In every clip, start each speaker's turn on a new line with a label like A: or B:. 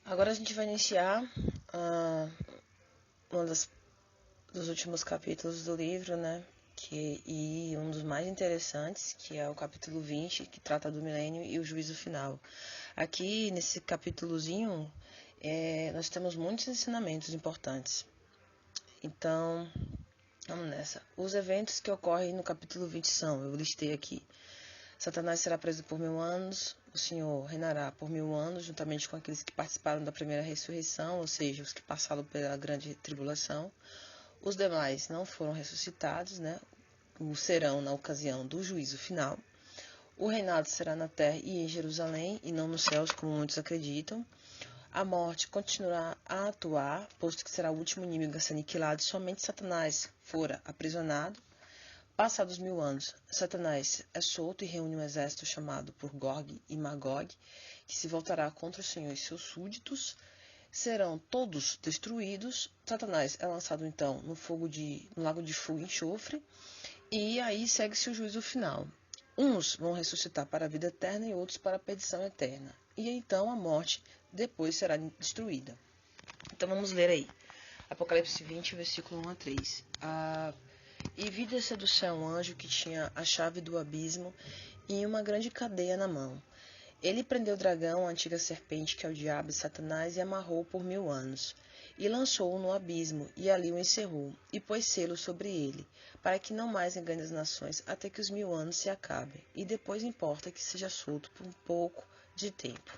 A: Agora a gente vai iniciar um dos últimos capítulos do livro, né? E um dos mais interessantes, que é o capítulo 20, que trata do milênio e o juízo final. Aqui, nesse capítulozinho, nós temos muitos ensinamentos importantes. Então, vamos nessa. Os eventos que ocorrem no capítulo 20 são, eu listei aqui. Satanás será preso por 1000 anos, o Senhor reinará por 1000 anos, juntamente com aqueles que participaram da primeira ressurreição, ou seja, os que passaram pela grande tribulação. Os demais não foram ressuscitados, né? O serão na ocasião do juízo final. O reinado será na terra e em Jerusalém, e não nos céus, como muitos acreditam. A morte continuará a atuar, posto que será o último inimigo a ser aniquilado, somente Satanás fora aprisionado. Passados 1000 anos, Satanás é solto e reúne um exército chamado por Gog e Magog, que se voltará contra o Senhor e seus súditos. Serão todos destruídos. Satanás é lançado então no lago de fogo e enxofre, e aí segue-se o juízo final. Uns vão ressuscitar para a vida eterna e outros para a perdição eterna. E então a morte depois será destruída. Então vamos ler aí. Apocalipse 20, versículo 1 a 3. E vi descer do céu um anjo que tinha a chave do abismo e uma grande cadeia na mão. Ele prendeu o dragão, a antiga serpente, que é o diabo e Satanás, e amarrou por 1000 anos. E lançou-o no abismo, e ali o encerrou, e pôs selo sobre ele, para que não mais engane as nações, até que os 1000 anos se acabem. E depois importa que seja solto por um pouco de tempo.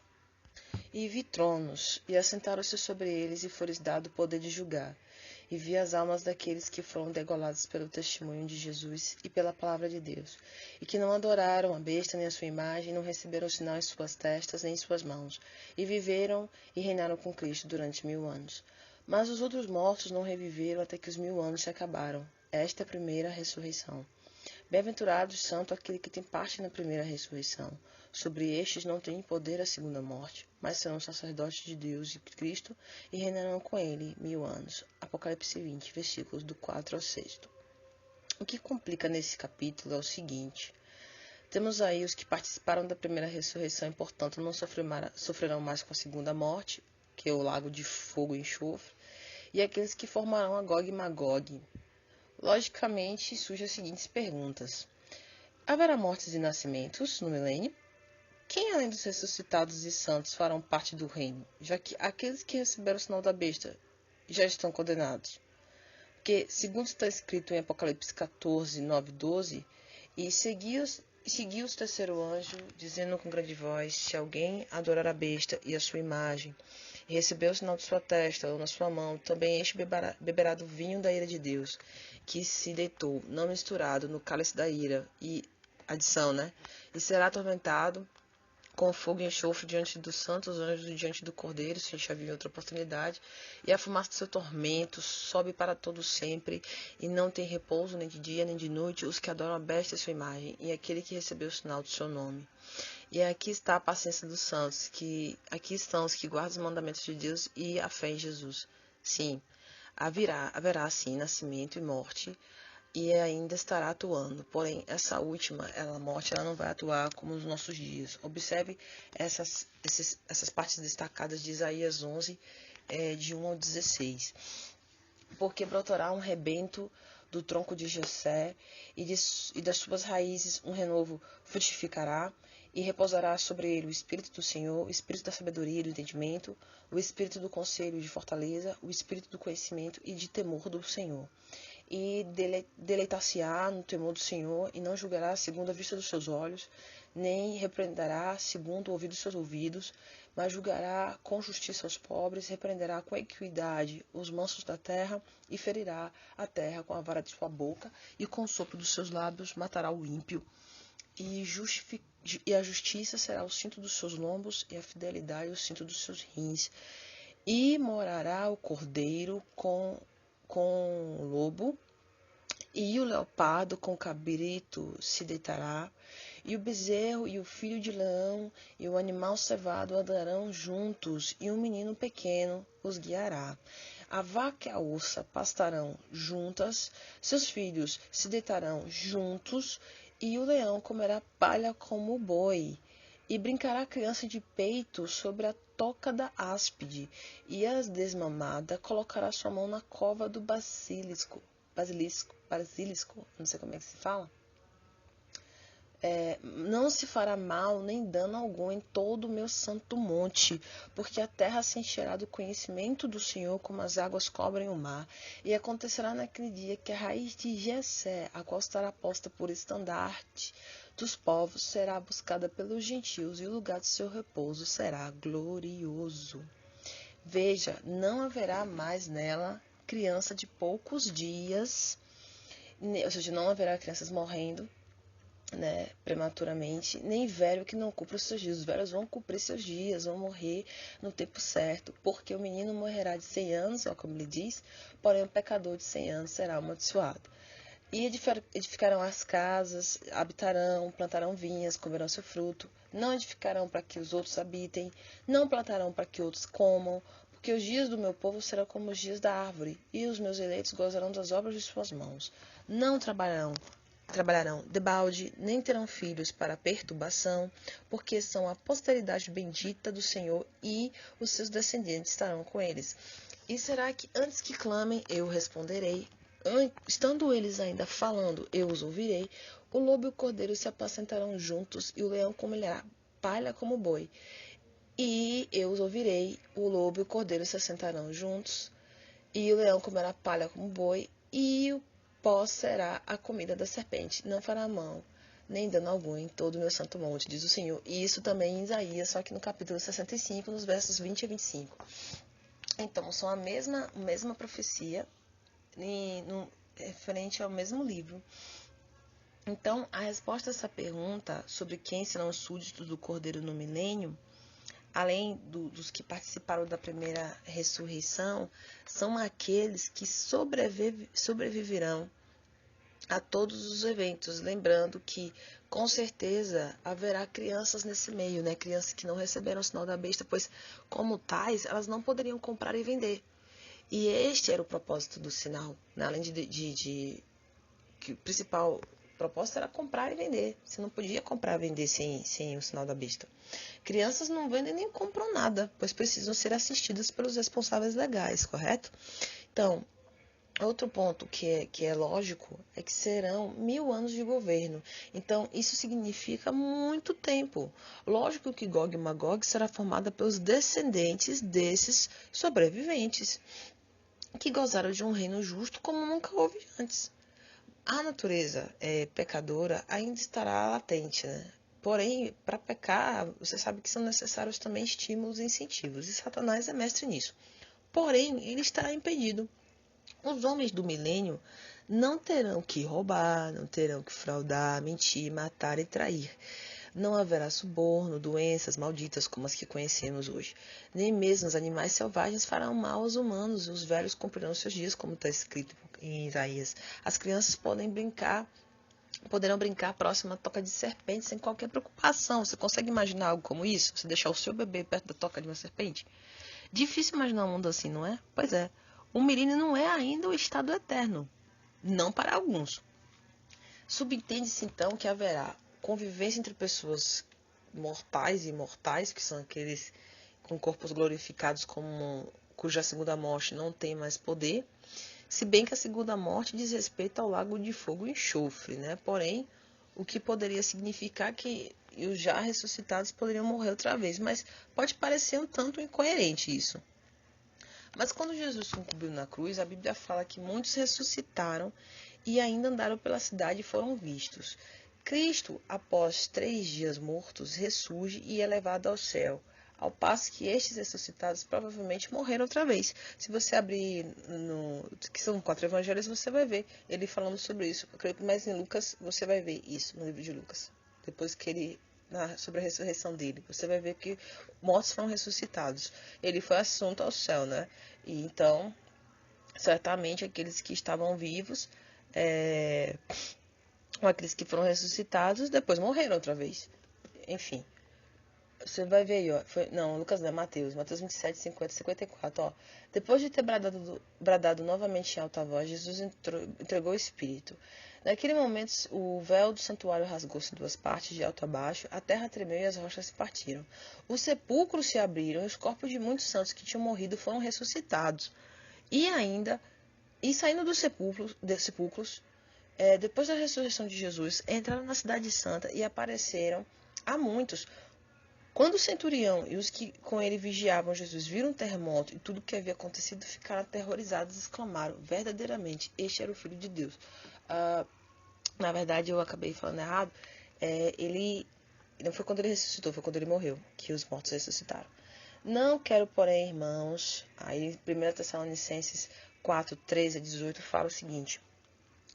A: E vi tronos, e assentaram-se sobre eles, e foi-lhes dado o poder de julgar. E vi as almas daqueles que foram degolados pelo testemunho de Jesus e pela palavra de Deus, e que não adoraram a besta nem a sua imagem, não receberam sinal em suas testas nem em suas mãos, e viveram e reinaram com Cristo durante 1000 anos. Mas os outros mortos não reviveram até que os 1000 anos se acabaram. Esta é a primeira ressurreição. Bem-aventurado e santo aquele que tem parte na primeira ressurreição. Sobre estes não tem poder a segunda morte, mas serão sacerdotes de Deus e Cristo e reinarão com ele 1000 anos. Apocalipse 20, versículos do 4 ao 6. O que complica nesse capítulo é o seguinte. Temos aí os que participaram da primeira ressurreição e, portanto, não sofrerão mais com a segunda morte, que é o lago de fogo e enxofre, e aqueles que formarão a Gog e Magog. Logicamente, surgem as seguintes perguntas. Haverá mortes e nascimentos no milênio? Quem, além dos ressuscitados e santos, farão parte do reino, já que aqueles que receberam o sinal da besta já estão condenados? Porque, segundo está escrito em Apocalipse 14, 9 e 12, e seguiu o terceiro anjo, dizendo com grande voz, se alguém adorar a besta e a sua imagem, e receber o sinal de sua testa ou na sua mão, também este beberá do vinho da ira de Deus, que se deitou, não misturado, no cálice da ira, e adição, né? E será atormentado com fogo e enxofre diante dos santos anjos e diante do Cordeiro, se a gente já viu em outra oportunidade, e a fumaça do seu tormento sobe para todo sempre, e não tem repouso nem de dia nem de noite, os que adoram a besta e sua imagem, e aquele que recebeu o sinal do seu nome. E aqui está a paciência dos santos, que aqui estão os que guardam os mandamentos de Deus e a fé em Jesus. Sim, haverá sim nascimento e morte, e ainda estará atuando. Porém, essa última, a morte, ela não vai atuar como nos nossos dias. Observe essas partes destacadas de Isaías 11, de 1 ao 16. Porque brotará um rebento do tronco de Jessé, e das suas raízes um renovo frutificará, e repousará sobre ele o Espírito do Senhor, o Espírito da sabedoria e do entendimento, o Espírito do conselho e de fortaleza, o Espírito do conhecimento e de temor do Senhor. E deleitar-se-á no temor do Senhor, e não julgará segundo a vista dos seus olhos, nem repreenderá segundo o ouvido dos seus ouvidos, mas julgará com justiça os pobres, repreenderá com equidade os mansos da terra, e ferirá a terra com a vara de sua boca, e com o sopro dos seus lábios matará o ímpio. E a justiça será o cinto dos seus lombos, e a fidelidade o cinto dos seus rins. E morará o cordeiro com o lobo, e o leopardo com o cabrito se deitará, e o bezerro e o filho de leão e o animal cevado andarão juntos, e um menino pequeno os guiará. A vaca e a ursa pastarão juntas, seus filhos se deitarão juntos, e o leão comerá palha como o boi, E brincará a criança de peito sobre a toca da áspide, e a desmamada colocará sua mão na cova do basilisco, não sei como é que se fala. Não se fará mal nem dano algum em todo o meu santo monte, porque a terra se encherá do conhecimento do Senhor como as águas cobrem o mar. E acontecerá naquele dia que a raiz de Jessé, a qual estará posta por estandarte dos povos, será buscada pelos gentios, e o lugar de seu repouso será glorioso. Veja, não haverá mais nela criança de poucos dias, ou seja, não haverá crianças morrendo, né, prematuramente, nem velho que não cumpra os seus dias. Os velhos vão cumprir seus dias, vão morrer no tempo certo, porque o menino morrerá de 100 anos, ó, como ele diz, porém o pecador de 100 anos será amaldiçoado. E edificarão as casas, habitarão, plantarão vinhas, comerão seu fruto, não edificarão para que os outros habitem, não plantarão para que outros comam, porque os dias do meu povo serão como os dias da árvore, e os meus eleitos gozarão das obras de suas mãos. Não trabalharão debalde, nem terão filhos para perturbação, porque são a posteridade bendita do Senhor, e os seus descendentes estarão com eles. E será que antes que clamem, eu responderei? Estando eles ainda falando, eu os ouvirei. O lobo e o cordeiro se apacentarão juntos, e o leão comerá palha como boi. E eu os ouvirei. O lobo e o cordeiro se assentarão juntos, e o leão comerá palha como boi, e o pó será a comida da serpente. Não fará mal, nem dano algum em todo o meu santo monte, diz o Senhor. E isso também em Isaías, só que no capítulo 65, nos versos 20 a 25. Então, são a mesma profecia, referente ao mesmo livro. Então, a resposta a essa pergunta sobre quem serão os súditos do Cordeiro no milênio, além dos que participaram da primeira ressurreição, são aqueles que sobreviverão a todos os eventos. Lembrando que, com certeza, haverá crianças nesse meio, né? Crianças que não receberam o sinal da besta, pois, como tais, elas não poderiam comprar e vender. E este era o propósito do sinal, né? Além que o principal propósito era comprar e vender. Você não podia comprar e vender sem o sinal da besta. Crianças não vendem nem compram nada, pois precisam ser assistidas pelos responsáveis legais, correto? Então, outro ponto que é lógico é que serão 1000 anos de governo. Então, isso significa muito tempo. Lógico que Gog e Magog será formada pelos descendentes desses sobreviventes, que gozaram de um reino justo como nunca houve antes. A natureza pecadora ainda estará latente, né? Porém, para pecar, você sabe que são necessários também estímulos e incentivos, e Satanás é mestre nisso. Porém, ele estará impedido. Os homens do milênio não terão que roubar, não terão que fraudar, mentir, matar e trair. Não haverá suborno, doenças malditas como as que conhecemos hoje. Nem mesmo os animais selvagens farão mal aos humanos, e os velhos cumprirão seus dias, como está escrito em Isaías. As crianças poderão brincar próximo à toca de serpente sem qualquer preocupação. Você consegue imaginar algo como isso? Você deixar o seu bebê perto da toca de uma serpente? Difícil imaginar um mundo assim, não é? Pois é. O milênio não é ainda o estado eterno. Não para alguns. Subentende-se então que haverá convivência entre pessoas mortais e imortais, que são aqueles com corpos glorificados cuja segunda morte não tem mais poder, se bem que a segunda morte diz respeito ao lago de fogo e enxofre, né? Porém, o que poderia significar que os já ressuscitados poderiam morrer outra vez, mas pode parecer um tanto incoerente isso. Mas quando Jesus sucumbiu na cruz, a Bíblia fala que muitos ressuscitaram e ainda andaram pela cidade e foram vistos. Cristo, após 3 dias mortos, ressurge e é levado ao céu, ao passo que estes ressuscitados provavelmente morreram outra vez. Se você abrir que são 4 evangelhos, você vai ver ele falando sobre isso. Eu creio que mais em Lucas você vai ver isso, no livro de Lucas. Depois que ele sobre a ressurreição dele, você vai ver que mortos foram ressuscitados. Ele foi assunto ao céu, né? E então, certamente aqueles que estavam vivos, ou aqueles que foram ressuscitados, depois morreram outra vez. Enfim, Você vai ver aí, ó. Não, Lucas não, é Mateus. Mateus 27, 50, 54, ó. Depois de ter bradado novamente em alta voz, Jesus entregou o Espírito. Naquele momento, o véu do santuário rasgou-se em duas partes, de alto a baixo, a terra tremeu e as rochas se partiram. Os sepulcros se abriram e os corpos de muitos santos que tinham morrido foram ressuscitados. E saindo dos sepulcros, depois da ressurreição de Jesus, entraram na cidade santa e apareceram a muitos. Quando o centurião e os que com ele vigiavam Jesus viram o terremoto e tudo o que havia acontecido, ficaram aterrorizados e exclamaram: verdadeiramente, este era o Filho de Deus. Na verdade, eu acabei falando errado. Ele não foi quando ele ressuscitou, foi quando ele morreu, que os mortos ressuscitaram. Não quero, porém, irmãos, aí 1 Tessalonicenses 4, 13 a 18 fala o seguinte: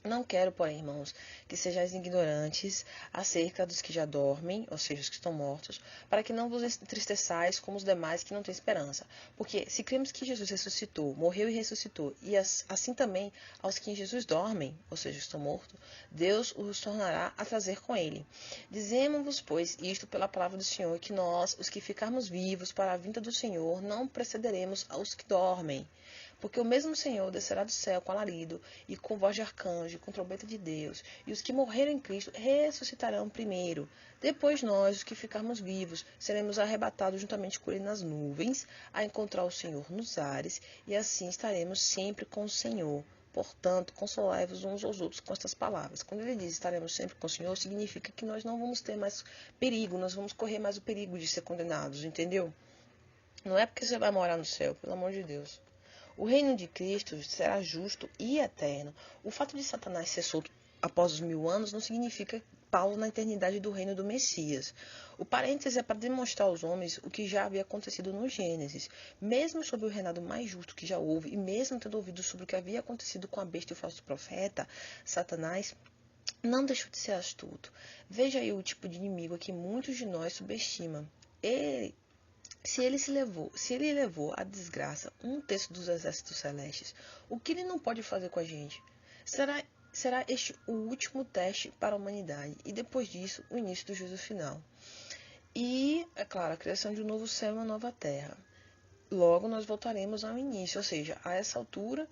A: não quero, porém, irmãos, que sejais ignorantes acerca dos que já dormem, ou seja, os que estão mortos, para que não vos entristeçais como os demais que não têm esperança. Porque se cremos que Jesus ressuscitou, morreu e ressuscitou, e assim também aos que em Jesus dormem, ou seja, estão mortos, Deus os tornará a trazer com ele. Dizemos-vos, pois, isto pela palavra do Senhor, que nós, os que ficarmos vivos para a vinda do Senhor, não precederemos aos que dormem. Porque o mesmo Senhor descerá do céu com alarido, e com voz de arcanjo, e com trombeta de Deus, e os que morreram em Cristo ressuscitarão primeiro. Depois nós, os que ficarmos vivos, seremos arrebatados juntamente com ele nas nuvens, a encontrar o Senhor nos ares, e assim estaremos sempre com o Senhor. Portanto, consolai-vos uns aos outros com estas palavras. Quando ele diz estaremos sempre com o Senhor, significa que nós não vamos ter mais perigo, nós vamos correr mais o perigo de ser condenados, entendeu? Não é porque você vai morar no céu, pelo amor de Deus. O reino de Cristo será justo e eterno. O fato de Satanás ser solto após os 1000 anos não significa pausa na eternidade do reino do Messias. O parêntese é para demonstrar aos homens o que já havia acontecido no Gênesis. Mesmo sob o reinado mais justo que já houve, e mesmo tendo ouvido sobre o que havia acontecido com a besta e o falso profeta, Satanás não deixou de ser astuto. Veja aí o tipo de inimigo a que muitos de nós subestimam. Se ele levou à desgraça um terço dos exércitos celestes, o que ele não pode fazer com a gente? Será este o último teste para a humanidade, e depois disso, o início do juízo final. E, é claro, a criação de um novo céu e uma nova terra. Logo nós voltaremos ao início, ou seja, a essa altura,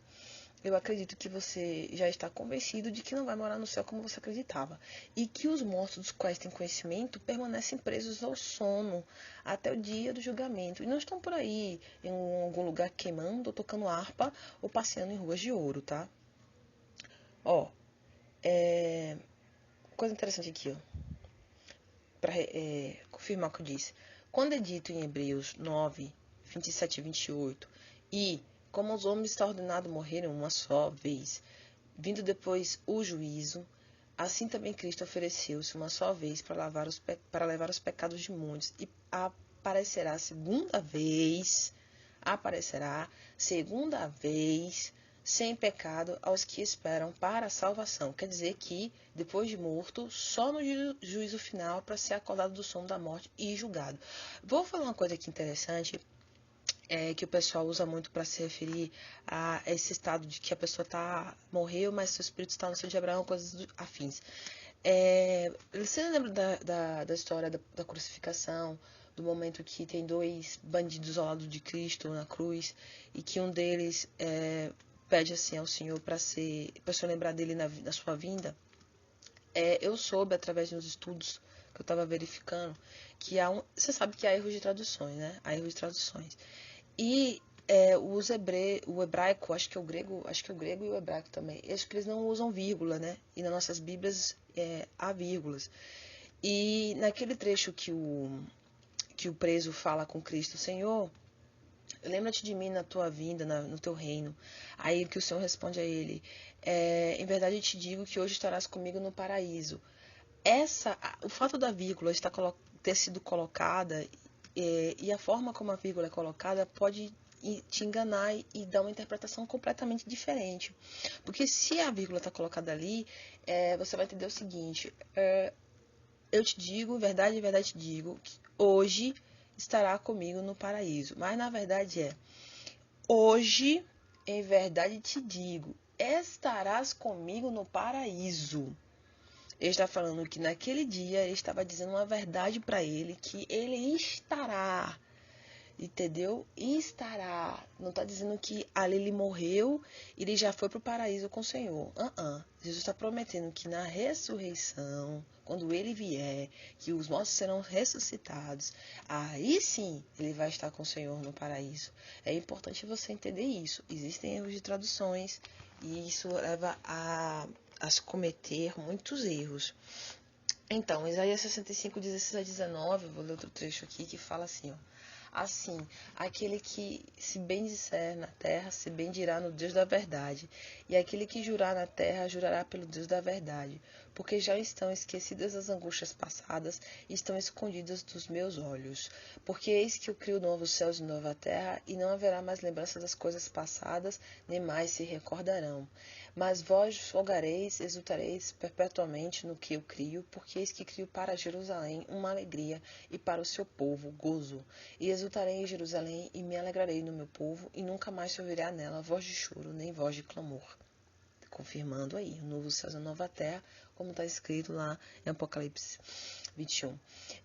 A: eu acredito que você já está convencido de que não vai morar no céu como você acreditava. E que os mortos dos quais tem conhecimento permanecem presos ao sono até o dia do julgamento. E não estão por aí em algum lugar queimando, ou tocando harpa, ou passeando em ruas de ouro, tá? Ó, coisa interessante aqui, ó. Para confirmar o que eu disse. Quando é dito em Hebreus 9, 27 e 28, e como os homens está ordenado morrerem uma só vez, vindo depois o juízo, assim também Cristo ofereceu-se uma só vez para levar os pecados de muitos, e aparecerá segunda vez, sem pecado aos que esperam para a salvação. Quer dizer que, depois de morto, só no juízo final para ser acordado do sono da morte e julgado. Vou falar uma coisa aqui interessante, que o pessoal usa muito para se referir a esse estado de que a pessoa morreu, mas seu espírito está no seu de Abraão, coisas afins. Você lembra da história da crucificação, do momento que tem dois bandidos ao lado de Cristo na cruz, e que um deles pede assim ao Senhor para o Senhor lembrar dele na sua vinda? Eu soube, através de uns estudos que eu estava verificando, que você sabe que há erros de traduções, né? Há erros de traduções. E o hebraico, acho que é o grego e o hebraico também, acho que eles não usam vírgula, né? E nas nossas Bíblias há vírgulas. E naquele trecho que o preso fala com Cristo: Senhor, lembra-te de mim na tua vinda, no teu reino. Aí que o Senhor responde a ele: em verdade eu te digo que hoje estarás comigo no paraíso. O fato da vírgula ter sido colocada e a forma como a vírgula é colocada pode te enganar e dar uma interpretação completamente diferente. Porque se a vírgula está colocada ali, você vai entender o seguinte: eu te digo, em verdade te digo, que hoje estará comigo no paraíso. Mas na verdade hoje, em verdade te digo, estarás comigo no paraíso. Ele está falando que naquele dia ele estava dizendo uma verdade para ele, que ele estará, entendeu? Estará. Não está dizendo que ali ele morreu e ele já foi para o paraíso com o Senhor. Jesus está prometendo que na ressurreição, quando ele vier, que os mortos serão ressuscitados, aí sim ele vai estar com o Senhor no paraíso. É importante você entender isso. Existem erros de traduções e isso leva a se cometer muitos erros. Então, Isaías 65, 16 a 19, eu vou ler outro trecho aqui que fala assim, ó. Assim, aquele que se bendizer na terra, se bendirá no Deus da verdade. E aquele que jurar na terra, jurará pelo Deus da verdade. Porque já estão esquecidas as angústias passadas, e estão escondidas dos meus olhos. Porque eis que eu crio novos céus e nova terra, e não haverá mais lembrança das coisas passadas, nem mais se recordarão. Mas vós folgareis, exultareis perpetuamente no que eu crio, porque eis que crio para Jerusalém uma alegria, e para o seu povo gozo. E exultarei em Jerusalém, e me alegrarei no meu povo, e nunca mais se ouvirá nela voz de choro, nem voz de clamor. Confirmando aí, o novo céu e a nova terra, como está escrito lá em Apocalipse 21.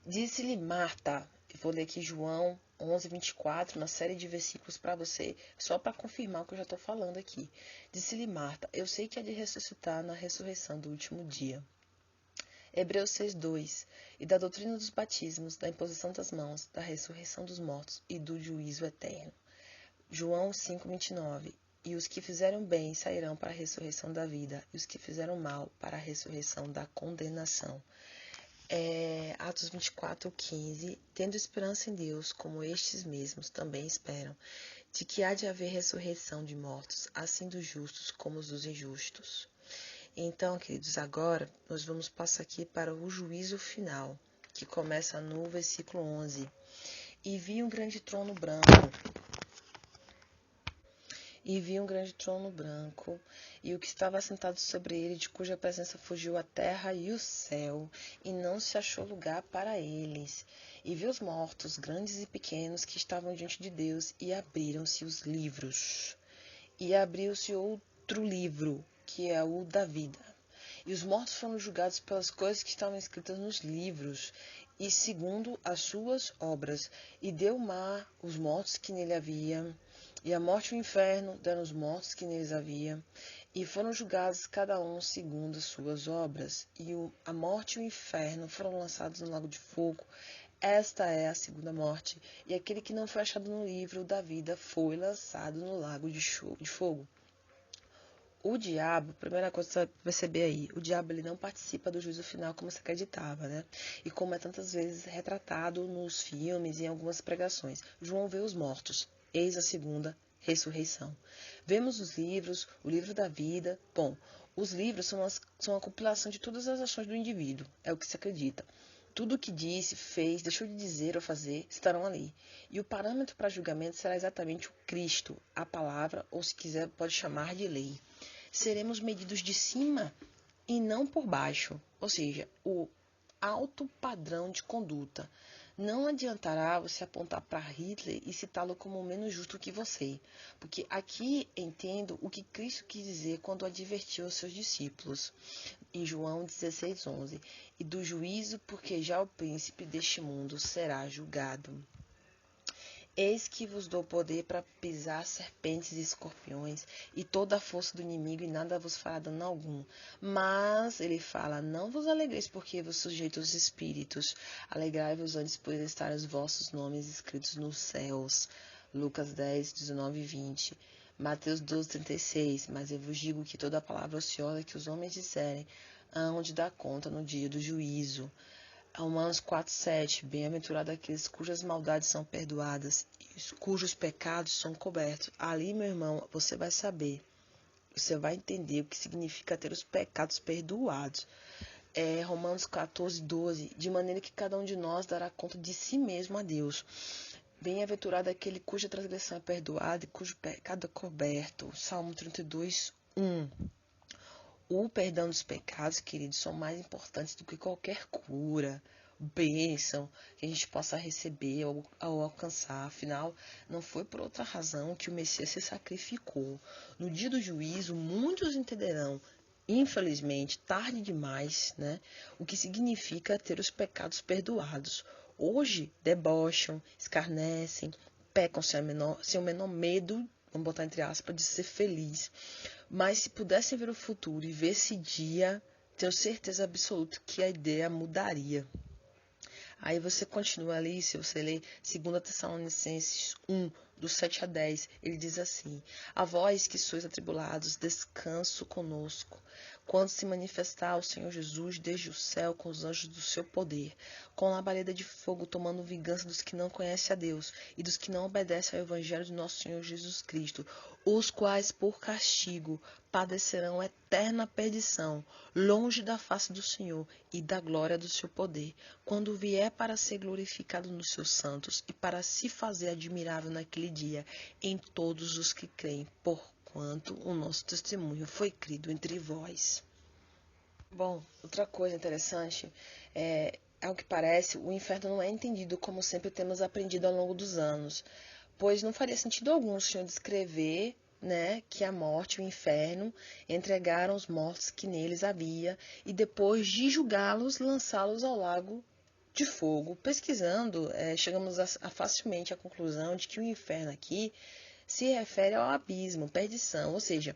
A: Disse-lhe Marta, eu vou ler aqui João 11, 24, na série de versículos para você, só para confirmar o que eu já estou falando aqui. Disse-lhe Marta, eu sei que há de ressuscitar na ressurreição do último dia. Hebreus 6:2, e da doutrina dos batismos, da imposição das mãos, da ressurreição dos mortos e do juízo eterno. João 5:29, e os que fizeram bem sairão para a ressurreição da vida, e os que fizeram mal para a ressurreição da condenação. Atos 24:15, tendo esperança em Deus, como estes mesmos também esperam, de que há de haver ressurreição de mortos, assim dos justos como dos injustos. Então, queridos, agora nós vamos passar aqui para o juízo final, que começa no versículo 11. E vi um grande trono branco, e o que estava sentado sobre ele, de cuja presença fugiu a terra e o céu, e não se achou lugar para eles. E vi os mortos, grandes e pequenos, que estavam diante de Deus, e abriram-se os livros. E abriu-se outro livro, que é o da vida. E os mortos foram julgados pelas coisas que estavam escritas nos livros, e segundo as suas obras. E deu o mar os mortos que nele havia, e a morte e o inferno deram os mortos que neles havia, e foram julgados cada um segundo as suas obras. E a morte e o inferno foram lançados no lago de fogo. Esta é a segunda morte. E aquele que não foi achado no livro da vida foi lançado no lago de fogo. O diabo, primeira coisa que você vai perceber aí, o diabo ele não participa do juízo final como se acreditava, né? E como é tantas vezes retratado nos filmes e em algumas pregações. João vê os mortos, eis a segunda ressurreição. Vemos os livros, o livro da vida. Bom, os livros são a compilação de todas as ações do indivíduo, é o que se acredita. Tudo o que disse, fez, deixou de dizer ou fazer estarão ali. E o parâmetro para julgamento será exatamente o Cristo, a palavra, ou se quiser pode chamar de lei. Seremos medidos de cima e não por baixo, ou seja, o alto padrão de conduta. Não adiantará você apontar para Hitler e citá-lo como menos justo que você, porque aqui entendo o que Cristo quis dizer quando advertiu os seus discípulos, em João 16:11, e do juízo, porque já o príncipe deste mundo será julgado. Eis que vos dou poder para pisar serpentes e escorpiões e toda a força do inimigo, e nada vos fará dano algum. Mas, ele fala, não vos alegreis porque vos sujeito os espíritos. Alegrai-vos antes por estar os vossos nomes escritos nos céus. Lucas 10, 19 e 20. Mateus 12, 36. Mas eu vos digo que toda palavra ociosa que os homens disserem, hão de dar conta no dia do juízo. Romanos 4:7, bem-aventurado aqueles cujas maldades são perdoadas e cujos pecados são cobertos. Ali, meu irmão, você vai saber, você vai entender o que significa ter os pecados perdoados. Romanos 14:12, de maneira que cada um de nós dará conta de si mesmo a Deus. Bem-aventurado aquele cuja transgressão é perdoada e cujo pecado é coberto. Salmo 32:1. O perdão dos pecados, queridos, são mais importantes do que qualquer cura, bênção que a gente possa receber ou alcançar. Afinal, não foi por outra razão que o Messias se sacrificou. No dia do juízo, muitos entenderão infelizmente, tarde demais, né? O que significa ter os pecados perdoados. Hoje, debocham, escarnecem, pecam sem o menor medo, vamos botar entre aspas, de ser feliz. Mas se pudessem ver o futuro e ver esse dia, tenho certeza absoluta que a ideia mudaria. Aí você continua ali, se você ler 2 Tessalonicenses 1, do 7 a 10, ele diz assim: A vós que sois atribulados, descanso conosco, quando se manifestar o Senhor Jesus desde o céu com os anjos do seu poder, com labareda de fogo tomando vingança dos que não conhecem a Deus e dos que não obedecem ao evangelho de nosso Senhor Jesus Cristo, os quais por castigo padecerão eterna perdição, longe da face do Senhor e da glória do seu poder, quando vier para ser glorificado nos seus santos e para se fazer admirável naquele dia em todos os que creem, porquanto o nosso testemunho foi crido entre vós. Bom, outra coisa interessante ao que parece, o inferno não é entendido como sempre temos aprendido ao longo dos anos, pois não faria sentido algum o Senhor descrever, né, que a morte e o inferno entregaram os mortos que neles havia e depois de julgá-los, lançá-los ao lago de fogo. Pesquisando, chegamos facilmente à conclusão de que o inferno aqui se refere ao abismo, perdição, ou seja,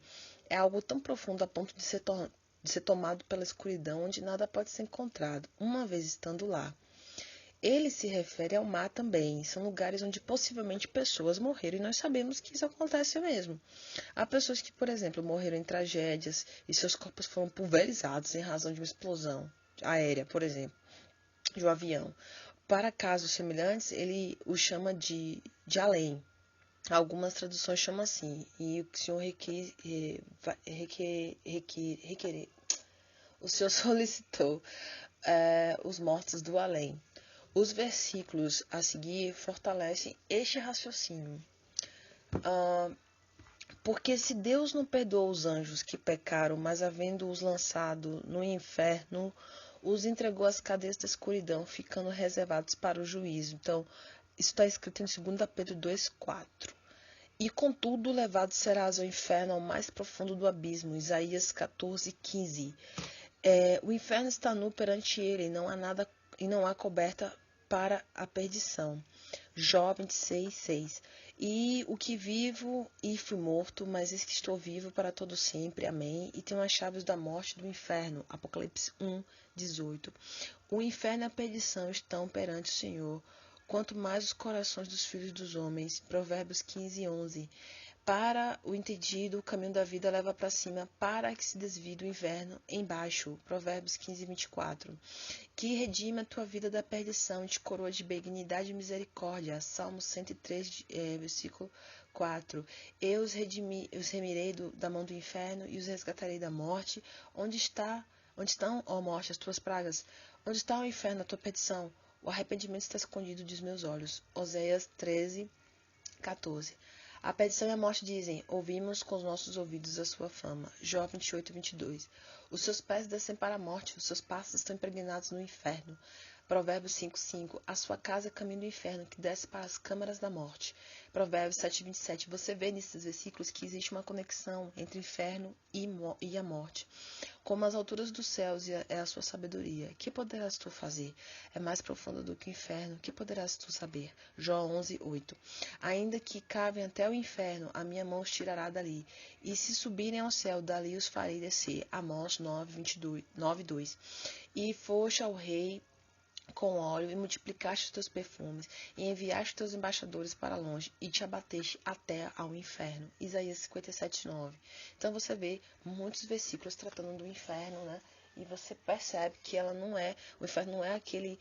A: é algo tão profundo a ponto de ser tomado pela escuridão onde nada pode ser encontrado, uma vez estando lá. Ele se refere ao mar também. São lugares onde possivelmente pessoas morreram e nós sabemos que isso acontece mesmo. Há pessoas que, por exemplo, morreram em tragédias e seus corpos foram pulverizados em razão de uma explosão aérea, por exemplo, de um avião. Para casos semelhantes, ele o chama de além. Algumas traduções chamam assim, e o Senhor o Senhor solicitou os mortos do além. Os versículos a seguir fortalecem este raciocínio. Porque se Deus não perdoou os anjos que pecaram, mas havendo-os lançado no inferno, os entregou às cadeias da escuridão, ficando reservados para o juízo. Então, isso está escrito em 2 Pedro 2,4. E contudo, levado serás ao inferno, ao mais profundo do abismo. Isaías 14:15. O inferno está nu perante ele, e não há nada, e não há coberta para a perdição. Jó 26:6. E o que vivo e fui morto, mas eis que estou vivo para todo sempre. Amém. E tenho as chaves da morte e do inferno. Apocalipse 1:18. O inferno e a perdição estão perante o Senhor, quanto mais os corações dos filhos dos homens. Provérbios 15:11. Para o entendido, o caminho da vida leva para cima, para que se desvie do inferno embaixo. Provérbios 15:24. Que redime a tua vida da perdição e te coroa de benignidade e misericórdia. Salmo 103, versículo 4. Eu os remirei da mão do inferno e os resgatarei da morte. Onde estão, ó morte, as tuas pragas? Onde está o inferno, a tua perdição? O arrependimento está escondido dos meus olhos. Oséias 13:14. A perdição e a morte dizem: ouvimos com os nossos ouvidos a sua fama. Jó 28:22. Os seus pés descem para a morte, os seus passos estão impregnados no inferno. Provérbios 5:5. A sua casa é caminho do inferno, que desce para as câmaras da morte. Provérbios 7:27. Você vê nesses versículos que existe uma conexão entre o inferno e a morte. Como as alturas dos céus é a sua sabedoria. Que poderás tu fazer? É mais profundo do que o inferno. Que poderás tu saber? Jó 11:8. Ainda que cavem até o inferno, a minha mão os tirará dali. E se subirem ao céu, dali os farei descer. Amós 9:2. E foste ao rei com óleo, e multiplicaste os teus perfumes, e enviaste os teus embaixadores para longe, e te abateste até ao inferno. Isaías 57:9. Então você vê muitos versículos tratando do inferno, né? E você percebe que o inferno não é aquele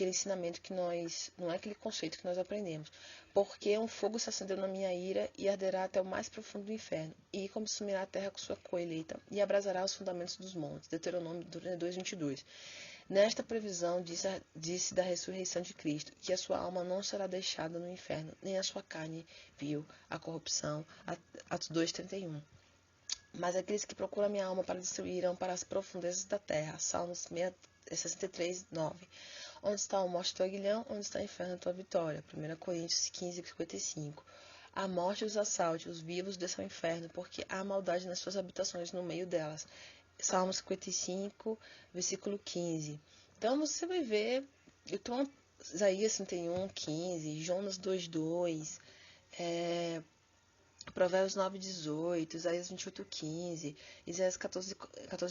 A: ensinamento que não é aquele conceito que nós aprendemos. Porque um fogo se acendeu na minha ira e arderá até o mais profundo do inferno, e consumirá a terra com sua colheita, e abrasará os fundamentos dos montes. Deuteronômio 2:22. Nesta previsão disse da ressurreição de Cristo, que a sua alma não será deixada no inferno, nem a sua carne viu a corrupção. Atos 2:31. Mas aqueles que procuram a minha alma para destruir irão para as profundezas da terra. Salmos 63:9. Onde está a morte, teu aguilhão? Onde está o inferno, tua vitória? 1 Coríntios 15:55. A morte os assalte, os vivos desçam ao inferno, porque há maldade nas suas habitações no meio delas. Salmo 55, versículo 15. Então você vai ver, então, Isaías 31, 15, Jonas 2:2, Provérbios 9, 18, Isaías 28, 15, Isaías 14,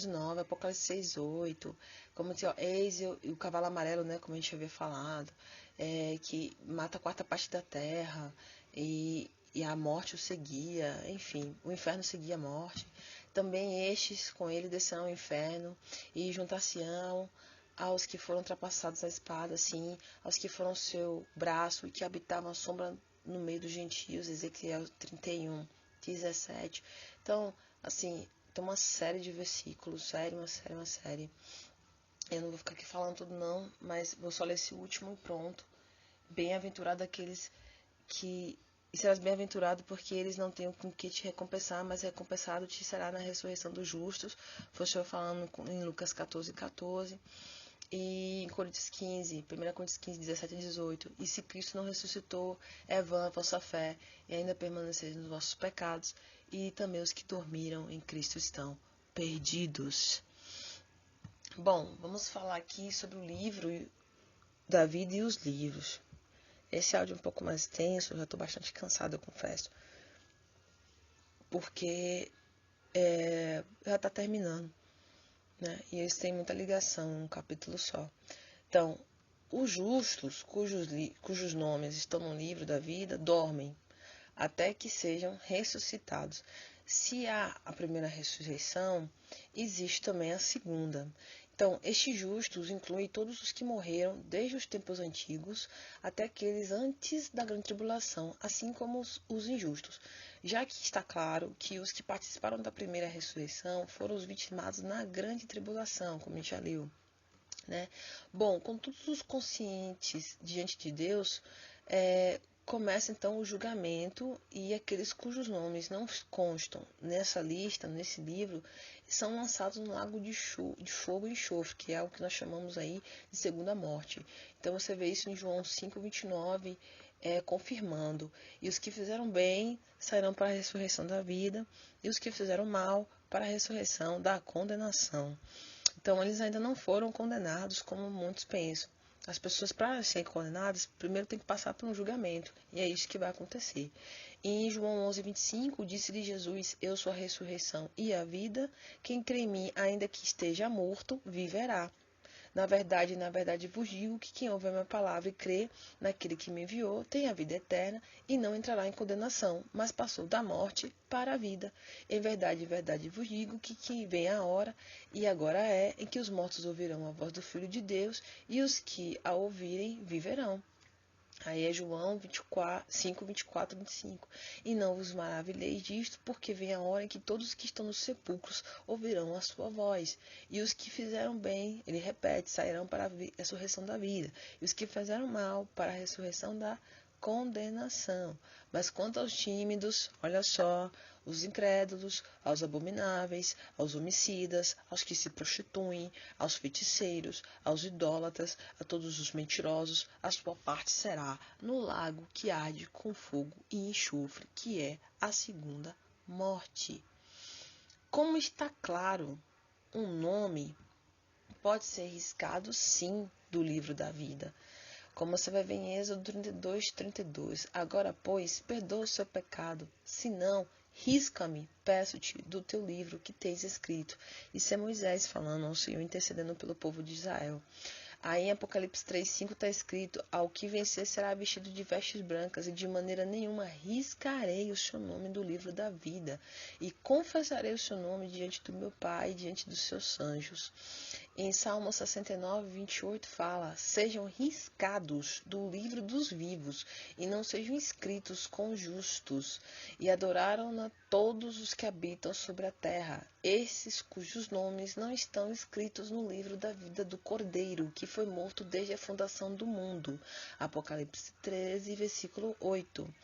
A: 9, Apocalipse 6, 8, como assim, ó, eis o cavalo amarelo, né, como a gente havia falado, que mata a quarta parte da terra, e a morte o seguia, enfim, o inferno seguia a morte. Também estes com ele descerão ao inferno, e juntar-se-ão aos que foram ultrapassados à espada, sim, aos que foram seu braço e que habitavam a sombra no meio dos gentios, Ezequiel 31, 17. Então, assim, tem uma série de versículos, uma série. Eu não vou ficar aqui falando tudo não, mas vou só ler esse último e pronto. Bem-aventurado aqueles que... E serás bem-aventurado porque eles não têm com que te recompensar, mas recompensado te será na ressurreição dos justos. Foi o Senhor falando em Lucas 14, 14. E em Coríntios 15, 1 Coríntios 15, 17 e 18. E se Cristo não ressuscitou, é vã a vossa fé, e ainda permaneceis nos vossos pecados, e também os que dormiram em Cristo estão perdidos. Bom, vamos falar aqui sobre o livro da vida e os livros. Esse áudio é um pouco mais tenso, eu já estou bastante cansado, eu confesso. Porque já está terminando, né? E eles têm muita ligação, um capítulo só. Então, os justos, cujos nomes estão no livro da vida, dormem, até que sejam ressuscitados. Se há a primeira ressurreição, existe também a segunda. Então, estes justos incluem todos os que morreram desde os tempos antigos até aqueles antes da grande tribulação, assim como os injustos. Já que está claro que os que participaram da primeira ressurreição foram os vitimados na grande tribulação, como a gente já leu. Né? Bom, com todos os conscientes diante de Deus, começa então o julgamento, e aqueles cujos nomes não constam nessa lista, nesse livro, são lançados no lago de fogo e enxofre, que é o que nós chamamos aí de segunda morte. Então você vê isso em João 5:29, confirmando. E os que fizeram bem sairão para a ressurreição da vida, e os que fizeram mal para a ressurreição da condenação. Então, eles ainda não foram condenados como muitos pensam. As pessoas, para serem condenadas, primeiro tem que passar por um julgamento. E é isso que vai acontecer. Em João 11:25, disse-lhe Jesus: Eu sou a ressurreição e a vida. Quem crê em mim, ainda que esteja morto, viverá. Na verdade vos digo que quem ouve a minha palavra e crê naquele que me enviou tem a vida eterna e não entrará em condenação, mas passou da morte para a vida. Em verdade vos digo que vem a hora, e agora é, em que os mortos ouvirão a voz do Filho de Deus, e os que a ouvirem viverão. Aí é João 5, 24, 25. E não vos maravilheis disto, porque vem a hora em que todos os que estão nos sepulcros ouvirão a sua voz. E os que fizeram bem, ele repete, sairão para a ressurreição da vida. E os que fizeram mal, para a ressurreição da condenação. Mas quanto aos tímidos, olha só, os incrédulos, aos abomináveis, aos homicidas, aos que se prostituem, aos feiticeiros, aos idólatras, a todos os mentirosos, a sua parte será no lago que arde com fogo e enxofre, que é a segunda morte. Como está claro, um nome pode ser riscado, sim, do livro da vida. Como você vai ver em Êxodo 32, 32. Agora, pois, perdoa o seu pecado, senão, risca-me, peço-te, do teu livro que tens escrito. Isso é Moisés falando ao Senhor, intercedendo pelo povo de Israel. Aí em Apocalipse 3:5 está escrito: ao que vencer será vestido de vestes brancas, e de maneira nenhuma riscarei o seu nome do livro da vida, e confessarei o seu nome diante do meu Pai e diante dos seus anjos. Em Salmo 69, 28 fala: sejam riscados do livro dos vivos, e não sejam escritos com justos. E adoraram-na todos os que habitam sobre a terra, esses cujos nomes não estão escritos no livro da vida do Cordeiro, que foi morto desde a fundação do mundo. Apocalipse 13, versículo 8.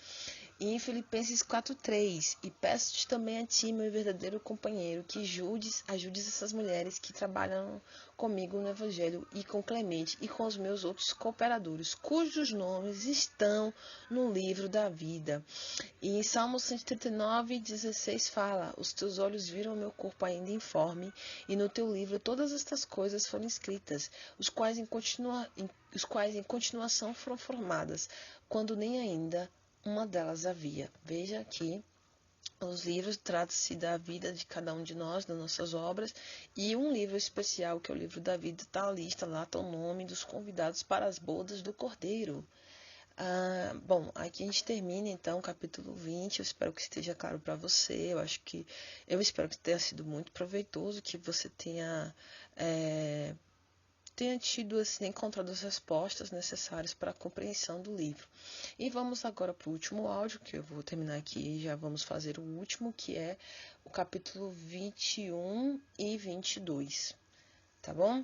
A: E em Filipenses 4:3, e peço-te também a ti, meu verdadeiro companheiro, que ajudes essas mulheres que trabalham comigo no Evangelho, e com Clemente, e com os meus outros cooperadores, cujos nomes estão no livro da vida. E em Salmo 139:16 fala: os teus olhos viram o meu corpo ainda informe, e no teu livro todas estas coisas foram escritas, os quais em continuação foram formadas, quando nem ainda uma delas havia. Veja que os livros tratam-se da vida de cada um de nós, das nossas obras, e um livro especial, que é o livro da vida, está lá está o nome dos convidados para as bodas do Cordeiro. Bom, aqui a gente termina então o capítulo 20. Eu espero que esteja claro para você. Eu espero que tenha sido muito proveitoso, que você tenha tido assim, encontrado as respostas necessárias para a compreensão do livro. E vamos agora para o último áudio, que eu vou terminar aqui e já vamos fazer o último, que é o capítulo 21 e 22. Tá bom?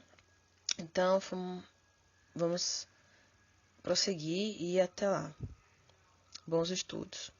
A: Então, vamos prosseguir e até lá. Bons estudos.